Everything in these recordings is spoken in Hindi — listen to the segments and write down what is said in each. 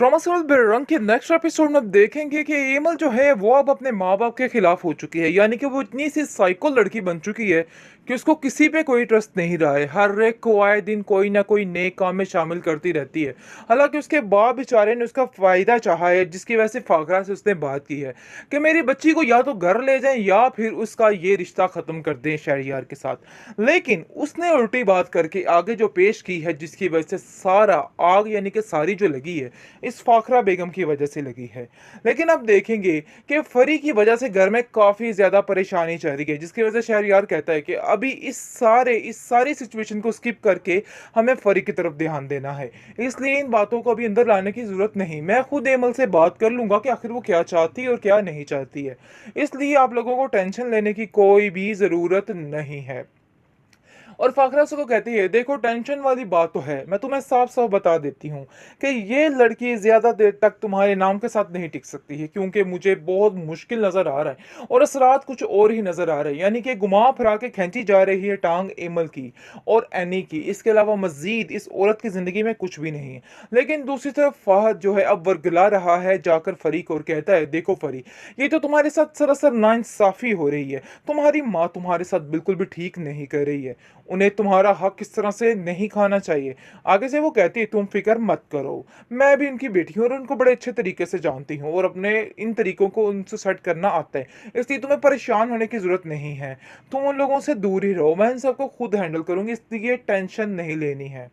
ड्रामा सीरियल बेरंग के नेक्स्ट एपिसोड में देखेंगे कि एमल जो है वो अब अपने माँ बाप के खिलाफ हो चुकी है। यानी कि वो इतनी सी साइको लड़की बन चुकी है कि उसको किसी पे कोई ट्रस्ट नहीं रहा है। हर एक को आए दिन कोई ना कोई नेक काम में शामिल करती रहती है। हालांकि उसके बाप बेचारे ने उसका फायदा चाहा है, जिसकी वजह से फाकरा से उसने बात की है कि मेरी बच्ची को या तो घर ले जाएं या फिर उसका ये रिश्ता खत्म कर दें शहरियार के साथ। लेकिन उसने उल्टी बात करके आगे जो पेश की है, जिसकी वजह से सारा आग यानी कि सारी जो लगी है इस फाखरा बेगम की वजह से लगी है। लेकिन अब देखेंगे कि फरी की वजह से घर में काफ़ी ज़्यादा परेशानी चल रही है, जिसकी वजह से शहरयार कहता है कि अभी इस सारी सिचुएशन को स्किप करके हमें फरी की तरफ ध्यान देना है। इसलिए इन बातों को अभी अंदर लाने की ज़रूरत नहीं, मैं खुद एमल से बात कर लूँगा कि आखिर वो क्या चाहती है और क्या नहीं चाहती है। इसलिए आप लोगों को टेंशन लेने की कोई भी ज़रूरत नहीं है। और फाखरा उसको कहती है, देखो टेंशन वाली बात तो है, मैं तुम्हें साफ साफ बता देती हूँ कि ये लड़की ज़्यादा देर तक तुम्हारे नाम के साथ नहीं टिक सकती है, क्योंकि मुझे बहुत मुश्किल नज़र आ रहा है और असरात कुछ और ही नज़र आ रहे हैं। यानी कि घुमा फिरा के खींची जा रही है टांग एमल की और एनी की। इसके अलावा मजीद इस औरत की ज़िंदगी में कुछ भी नहीं है। लेकिन दूसरी तरफ फाहद जो है अब वर्गला रहा है जाकर फरी को और कहता है, देखो फरी, ये तो तुम्हारे साथ सरासर नाइंसाफ़ी हो रही है। तुम्हारी माँ तुम्हारे साथ बिल्कुल भी ठीक नहीं कर रही है। उन्हें तुम्हारा हक इस तरह से नहीं खाना चाहिए। आगे से वो कहती है, तुम फिक्र मत करो, मैं भी उनकी बेटी हूँ और उनको बड़े अच्छे तरीके से जानती हूँ और अपने इन तरीकों को उनसे सेट करना आता है। इसलिए तुम्हें परेशान होने की ज़रूरत नहीं है। तुम उन लोगों से दूर ही रहो, मैं इन सबको खुद हैंडल करूँगी, इसलिए टेंशन नहीं लेनी है।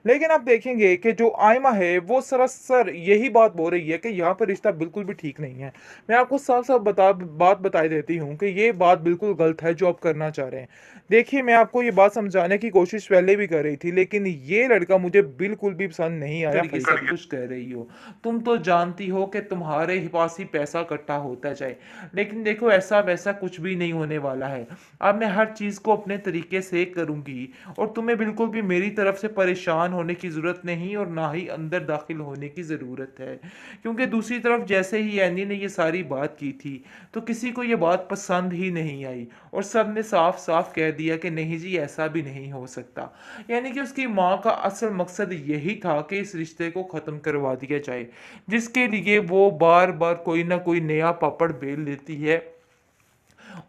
लेकिन आप देखेंगे कि जो आयमा है वो सरासर यही बात बोल रही है कि यहाँ पर रिश्ता बिल्कुल भी ठीक नहीं है। मैं आपको साफ साफ बात बता देती हूँ कि ये बात बिल्कुल गलत है जो आप करना चाह रहे हैं। देखिए, मैं आपको ये बात समझाने की कोशिश पहले भी कर रही थी, लेकिन ये लड़का मुझे बिल्कुल भी पसंद नहीं आया। तरीके सब कुछ कह रही हो, तुम तो जानती हो कि तुम्हारे पास ही पैसा इकट्ठा होता जाए, लेकिन देखो ऐसा वैसा कुछ भी नहीं होने वाला है। अब मैं हर चीज़ को अपने तरीके से करूँगी और तुम्हें बिल्कुल भी मेरी तरफ से परेशान होने की ज़रूरत नहीं और ना ही अंदर दाखिल होने की ज़रूरत है। क्योंकि दूसरी तरफ जैसे ही एनी ने ये सारी बात की थी तो किसी को ये बात पसंद ही नहीं आई और सब ने साफ साफ कह दिया कि नहीं जी, ऐसा भी नहीं हो सकता। यानी कि उसकी माँ का असल मकसद यही था कि इस रिश्ते को ख़त्म करवा दिया जाए, जिसके लिए वो बार बार कोई ना कोई नया पापड़ बेल लेती है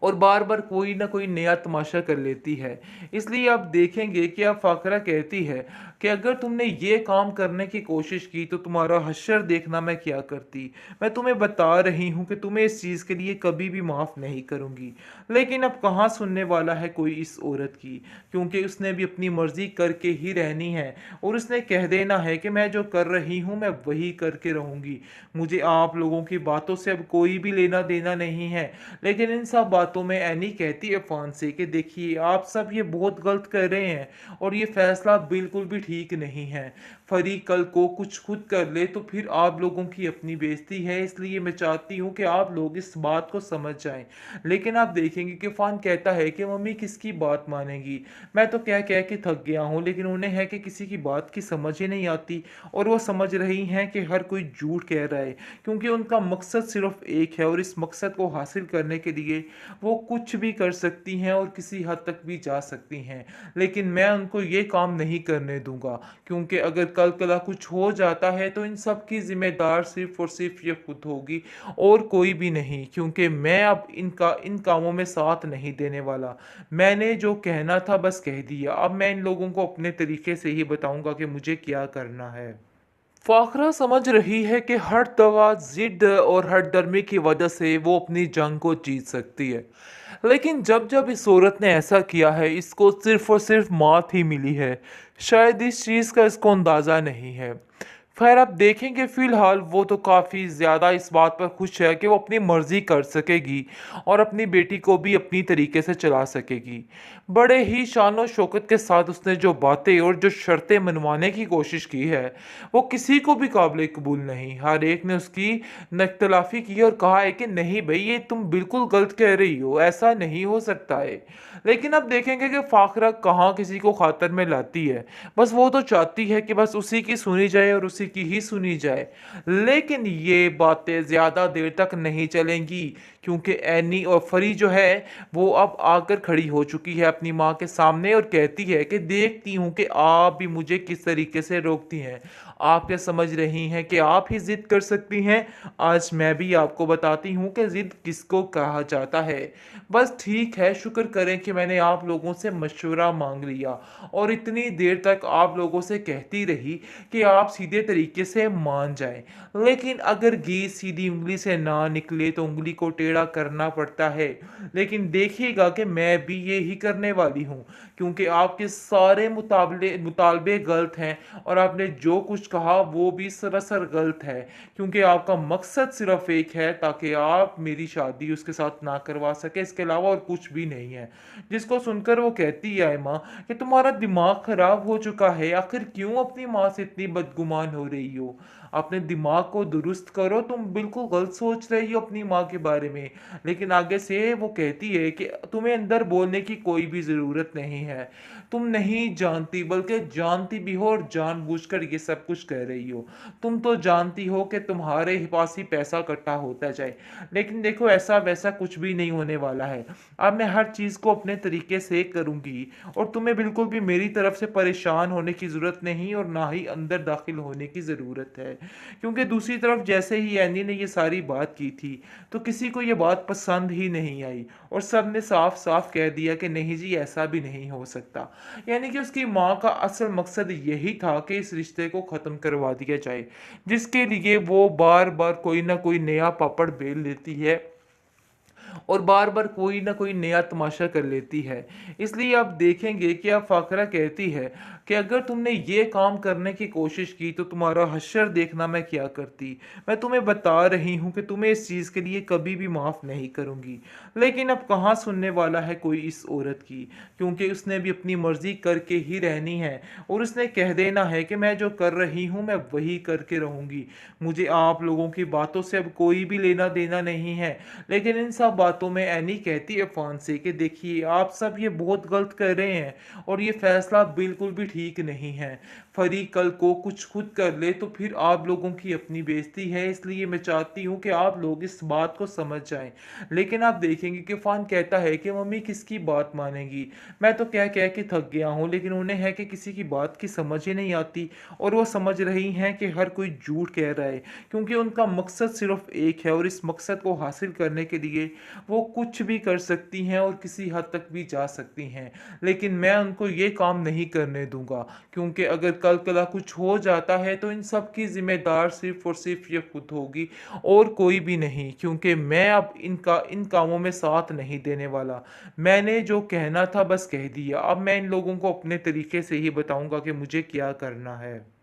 और बार बार कोई ना कोई नया तमाशा कर लेती है। इसलिए आप देखेंगे कि अब फाकरा कहती है कि अगर तुमने ये काम करने की कोशिश की तो तुम्हारा हश्र देखना मैं क्या करती। मैं तुम्हें बता रही हूँ कि तुम्हें इस चीज़ के लिए कभी भी माफ़ नहीं करूँगी। लेकिन अब कहाँ सुनने वाला है कोई इस औरत की, क्योंकि उसने भी अपनी मर्जी करके ही रहनी है और उसने कह देना है कि मैं जो कर रही हूँ मैं वही करके रहूँगी। मुझे आप लोगों की बातों से अब कोई भी लेना देना नहीं है। लेकिन इन सब बातों में एनी कहती है फ़ोन से कि देखिए, आप सब ये बहुत गलत कर रहे हैं और ये फैसला बिल्कुल भी ठीक नहीं है। फरी कल को कुछ खुद कर ले तो फिर आप लोगों की अपनी बेइज्जती है, इसलिए मैं चाहती हूँ कि आप लोग इस बात को समझ जाएं। लेकिन आप देखेंगे कि फ़ान कहता है कि मम्मी किसकी बात मानेगी, मैं तो कह कह के थक गया हूँ। लेकिन उन्हें है कि किसी की बात की समझ ही नहीं आती और वो समझ रही हैं कि हर कोई झूठ कह रहा है, क्योंकि उनका मकसद सिर्फ एक है और इस मकसद को हासिल करने के लिए वो कुछ भी कर सकती हैं और किसी हद तक भी जा सकती हैं। लेकिन मैं उनको ये काम नहीं करने दूंगा, क्योंकि अगर कल कला कुछ हो जाता है तो इन सब की जिम्मेदार सिर्फ और सिर्फ ये खुद होगी और कोई भी नहीं, क्योंकि मैं अब इन कामों में साथ नहीं देने वाला। मैंने जो कहना था बस कह दिया, अब मैं इन लोगों को अपने तरीके से ही बताऊंगा कि मुझे क्या करना है। फाखरा समझ रही है कि हर दवा जिद और हर डरमे की वजह से वो अपनी जंग को जीत सकती है। लेकिन जब जब इस औरत ने ऐसा किया है, इसको सिर्फ और सिर्फ मात ही मिली है। शायद इस चीज़ का इसको अंदाज़ा नहीं है। खैर, आप देखेंगे फ़िलहाल वो तो काफ़ी ज़्यादा इस बात पर खुश है कि वो अपनी मर्ज़ी कर सकेगी और अपनी बेटी को भी अपनी तरीके से चला सकेगी। बड़े ही शान शौकत के साथ उसने जो बातें और जो शर्तें मनवाने की कोशिश की है, वो किसी को भी काबिल कबूल नहीं। हर एक ने उसकी नख्तलाफ़ी की और कहा है कि नहीं भई, ये तुम बिल्कुल गलत कह रही हो, ऐसा नहीं हो सकता है। लेकिन अब देखेंगे कि फ़ाखरा कहाँ किसी को खातर में लाती है। बस वो तो चाहती है कि बस उसी की सुनी जाए और उसी की ही सुनी जाए। लेकिन ये बातें ज़्यादा देर तक नहीं चलेंगी, क्योंकि एनी और फरी जो है वो अब आकर खड़ी हो चुकी है अपनी माँ के सामने और कहती है कि देखती हूँ कि आप भी मुझे किस तरीके से रोकती हैं। आप क्या समझ रही हैं कि आप ही ज़िद कर सकती हैं? आज मैं भी आपको बताती हूँ कि ज़िद किसको कहा जाता है। बस ठीक है, शुक्र करें कि मैंने आप लोगों से मशवरा माँग लिया और इतनी देर तक आप लोगों से कहती रही कि आप सीधे तरीके से मान जाएँ। लेकिन अगर घी सीधी उँगली से ना निकले तो उँगली को टेढ़ा करना पड़ता है। लेकिन देखिएगा कि मैं भी यही करने वाली हूँ, क्योंकि आपके सारे मुतालबे गलत हैं और आपने जो कुछ कहा वो भी सरासर गलत है, क्योंकि आपका मकसद सिर्फ़ एक है ताकि आप मेरी शादी उसके साथ ना करवा सकें, इसके अलावा और कुछ भी नहीं है। जिसको सुनकर वो कहती है माँ कि तुम्हारा दिमाग ख़राब हो चुका है, आखिर क्यों अपनी माँ से इतनी बदगुमान हो रही हो? अपने दिमाग को दुरुस्त करो, तुम बिल्कुल गलत सोच रही हो अपनी माँ के बारे में। लेकिन आगे से वो कहती है कि तुम्हें अंदर बोलने की कोई भी ज़रूरत नहीं है। तुम नहीं जानती, बल्कि जानती भी हो और जानबूझकर ये सब कुछ कह रही हो। तुम तो जानती हो कि तुम्हारे ही पास ही पैसा इकट्ठा होता जाए। लेकिन देखो, ऐसा-वैसा कुछ भी नहीं होने वाला है। अब मैं हर चीज़ को अपने तरीके से करूँगी और तुम्हें बिल्कुल भी मेरी तरफ से परेशान होने की ज़रूरत नहीं और ना ही अंदर दाखिल होने की ज़रूरत है। क्योंकि दूसरी तरफ जैसे ही एनी ने ये सारी बात की थी, तो किसी को ये बात पसंद ही नहीं आई और सबने साफ-साफ कह दिया कि नहीं जी, ऐसा भी नहीं हो सकता। यानी कि उसकी माँ का असल मकसद यही था कि इस रिश्ते को ख़त्म करवा दिया जाए, जिसके लिए वो बार-बार कोई न कोई नया पापड़ बेल लेती है और बार-बार कोई न कोई नया तमाशा कर लेती है। इसलिए आप देखेंगे कि अब फ़ाकरा कहती है कि अगर तुमने ये काम करने की कोशिश की तो तुम्हारा हश्र देखना मैं क्या करती। मैं तुम्हें बता रही हूँ कि तुम्हें इस चीज़ के लिए कभी भी माफ़ नहीं करूँगी। लेकिन अब कहाँ सुनने वाला है कोई इस औरत की, क्योंकि उसने भी अपनी मर्ज़ी करके ही रहनी है और उसने कह देना है कि मैं जो कर रही हूँ मैं वही करके रहूँगी। मुझे आप लोगों की बातों से अब कोई भी लेना-देना नहीं है। लेकिन इन सब बातों में एनी कहती है फ़ोन से कि देखिए, आप सब ये बहुत गलत कर रहे हैं और ये फ़ैसला बिल्कुल भी ठीक नहीं है। फरीक कल को कुछ खुद कर ले तो फिर आप लोगों की अपनी बेइज़्ती है, इसलिए मैं चाहती हूँ कि आप लोग इस बात को समझ जाएँ। लेकिन आप देखेंगे कि फ़ान कहता है कि मम्मी किसकी बात मानेंगी? मैं तो कह-कह के थक गया हूँ, लेकिन उन्हें है कि किसी की बात की समझ ही नहीं आती और वो समझ रही हैं कि हर कोई झूठ कह रहा है, क्योंकि उनका मकसद सिर्फ़ एक है और इस मकसद को हासिल करने के लिए वो कुछ भी कर सकती हैं और किसी हद तक भी जा सकती हैं। लेकिन मैं उनको ये काम नहीं करने दूँगा, क्योंकि अगर कल-कला कुछ हो जाता है तो इन सब की ज़िम्मेदार सिर्फ़ और सिर्फ़ ये खुद होगी और कोई भी नहीं, क्योंकि मैं अब इन कामों में साथ नहीं देने वाला। मैंने जो कहना था बस कह दिया, अब मैं इन लोगों को अपने तरीके से ही बताऊँगा कि मुझे क्या करना है।